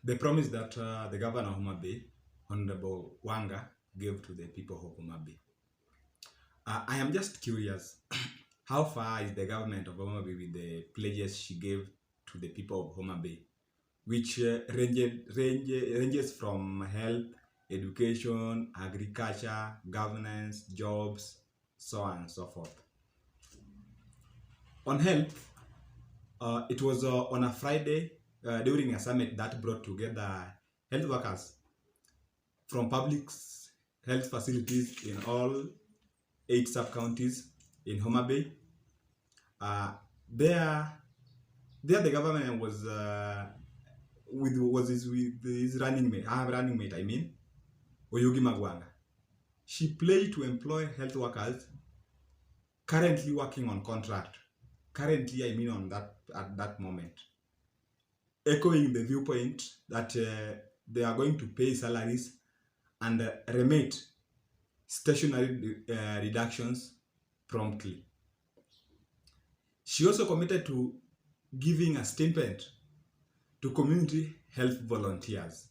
The promise that the governor of Homa Bay, Honorable Wanga, gave to the people of Homa Bay. I am just curious, how far is the government of Homa Bay with the pledges she gave to the people of Homa Bay, which ranges from health, education, agriculture, governance, jobs, so on and so forth. On health, it was on a Friday during a summit that brought together health workers from public health facilities in all 8 sub-counties in Homa Bay. There the government was with his running mate, I mean, Oyugi Magwanga. She pledged to employ health workers currently working on contract. Currently, I mean on that at that moment. Echoing the viewpoint that they are going to pay salaries and remit stationary reductions promptly. She also committed to giving a stipend to community health volunteers.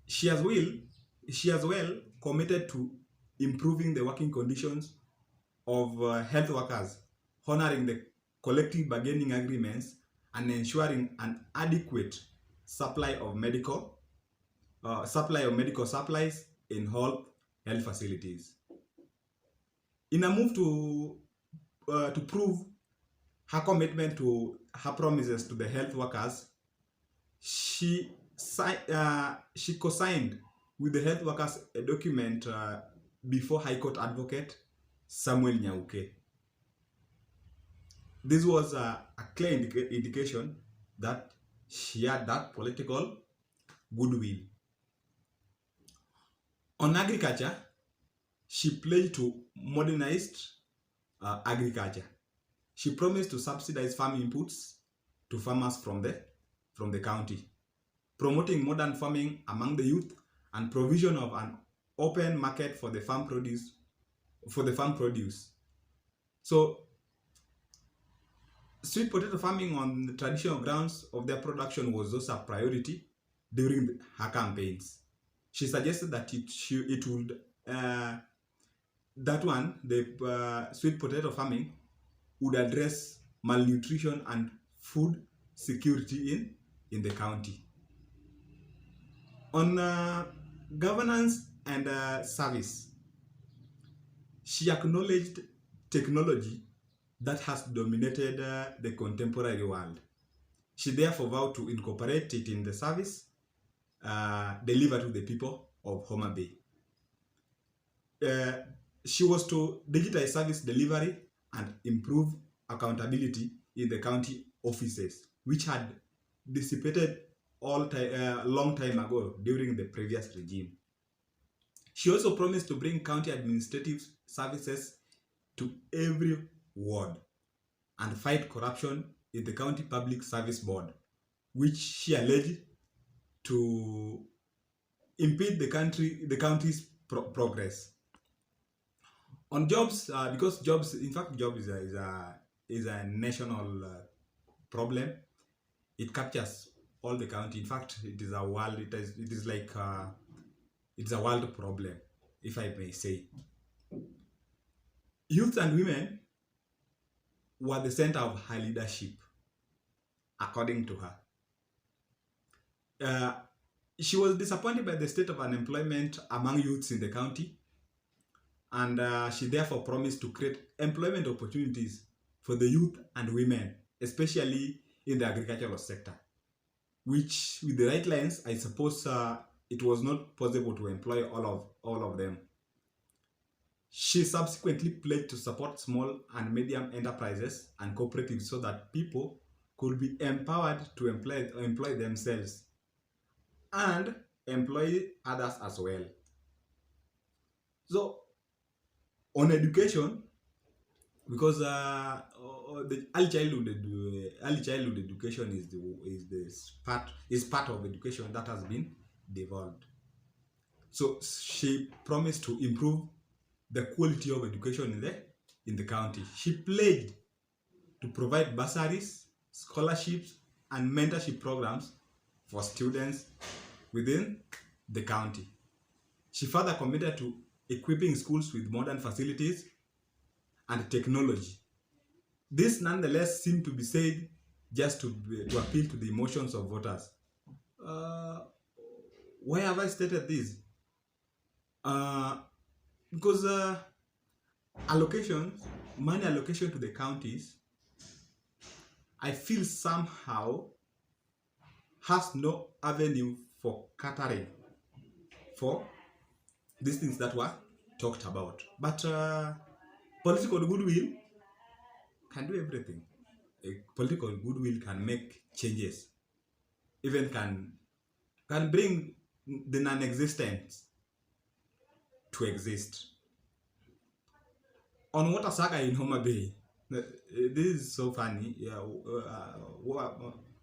She as well committed to improving the working conditions of health workers, honoring the collective bargaining agreements, and ensuring an adequate supply of medical supplies in all health facilities. In a move to prove her commitment to her promises to the health workers, she co-signed with the health workers a document before High Court Advocate Samuel Nyauke. This was a clear indication that she had that political goodwill. On agriculture, she pledged to modernize agriculture. She promised to subsidize farm inputs to farmers from the county, promoting modern farming among the youth and provision of an open market for the farm produce. So, sweet potato farming on the traditional grounds of their production was also a priority during her campaigns. She suggested that the sweet potato farming would address malnutrition and food security in the county. On governance and service, she acknowledged technology that has dominated the contemporary world. She therefore vowed to incorporate it in the service delivered to the people of Homa Bay. She was to digitize service delivery and improve accountability in the county offices, which had dissipated long time ago during the previous regime. She also promised to bring county administrative services to every ward and fight corruption in the county public service board, which she alleged to impede the county's progress. On jobs, because jobs is a national problem. It captures all the county. In fact, it is a world. It's a world problem, if I may say. Youth and women were the center of her leadership, according to her. She was disappointed by the state of unemployment among youths in the county, and she therefore promised to create employment opportunities for the youth and women, especially in the agricultural sector, which, with the right lines, I suppose it was not possible to employ all of them. She subsequently pledged to support small and medium enterprises and cooperatives so that people could be empowered to employ themselves and employ others as well. So, on education, because the early childhood education is part of education that has been devolved. So she promised to improve the quality of education in the county. She pledged to provide bursaries, scholarships, and mentorship programs for students within the county. She further committed to equipping schools with modern facilities and technology. This nonetheless seemed to be said just to appeal to the emotions of voters. Why have I stated this? Because money allocation to the counties, I feel somehow has no avenue for catering for these things that were talked about. But political goodwill can do everything. Political goodwill can make changes, even can bring the non-existent to exist. On water saga in Homa Bay, this is so funny. Yeah,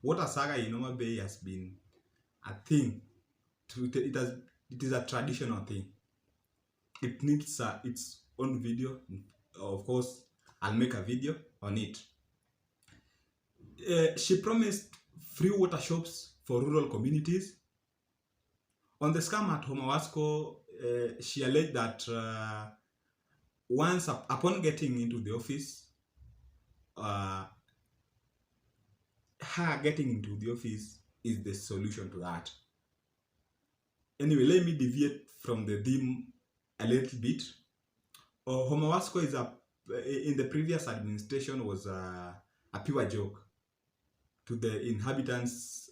water saga in Homa Bay has been a thing. It is a traditional thing. It needs its own video. Of course, I'll make a video on it. She promised free water shops for rural communities. On the scam at Homawasco, she alleged that upon getting into the office, her getting into the office is the solution to that. Anyway, let me deviate from the theme a little bit. Homawasco is in the previous administration was a pure joke to the inhabitants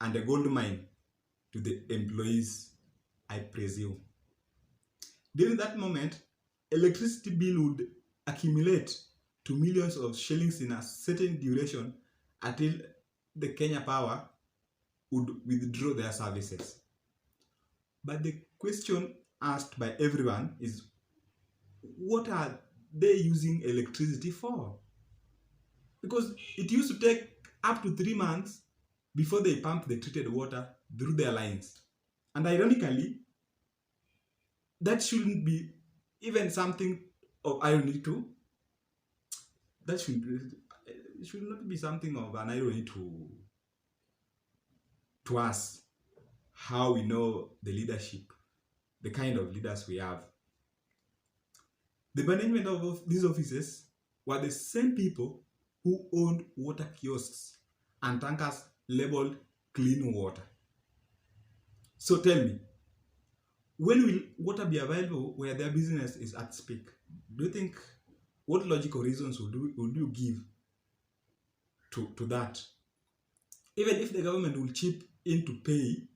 and a gold mine to the employees, I presume. During that moment, electricity bill would accumulate to millions of shillings in a certain duration until the Kenya Power would withdraw their services. But the question asked by everyone is, what are they using electricity for? Because it used to take up to 3 months before they pump the treated water through their lines. And ironically, that shouldn't be even something of irony too. That should not be something of an irony to us, how we know the leadership, the kind of leaders we have. The management of these offices were the same people who owned water kiosks and tankers labeled clean water. So tell me, when will water be available where their business is at stake? Do you think, what logical reasons would you give to that? Even if the government will chip in to pay,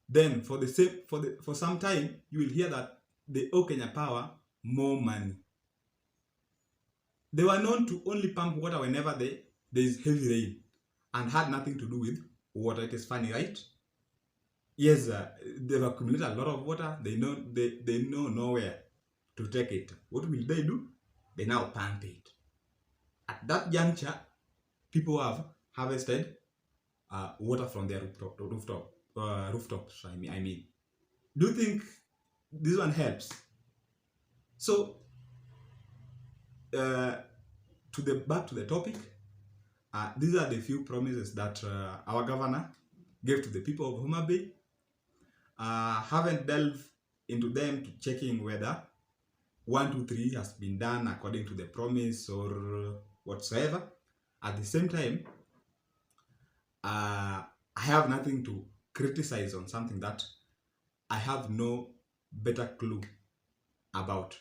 then for some time you will hear that they owe Kenya Power more money. They were known to only pump water whenever there is heavy rain and had nothing to do with water. It is funny, right? Yes, they've accumulated a lot of water. They know nowhere to take it. What will they do? They now pump it. At that juncture, people have harvested water from their rooftops. I mean, do you think this one helps? So, back to the topic. These are the few promises that our governor gave to the people of Homa Bay. Haven't delved into them to checking whether 1, 2, 3 has been done according to the promise or whatsoever. At the same time, I have nothing to criticize on something that I have no better clue about.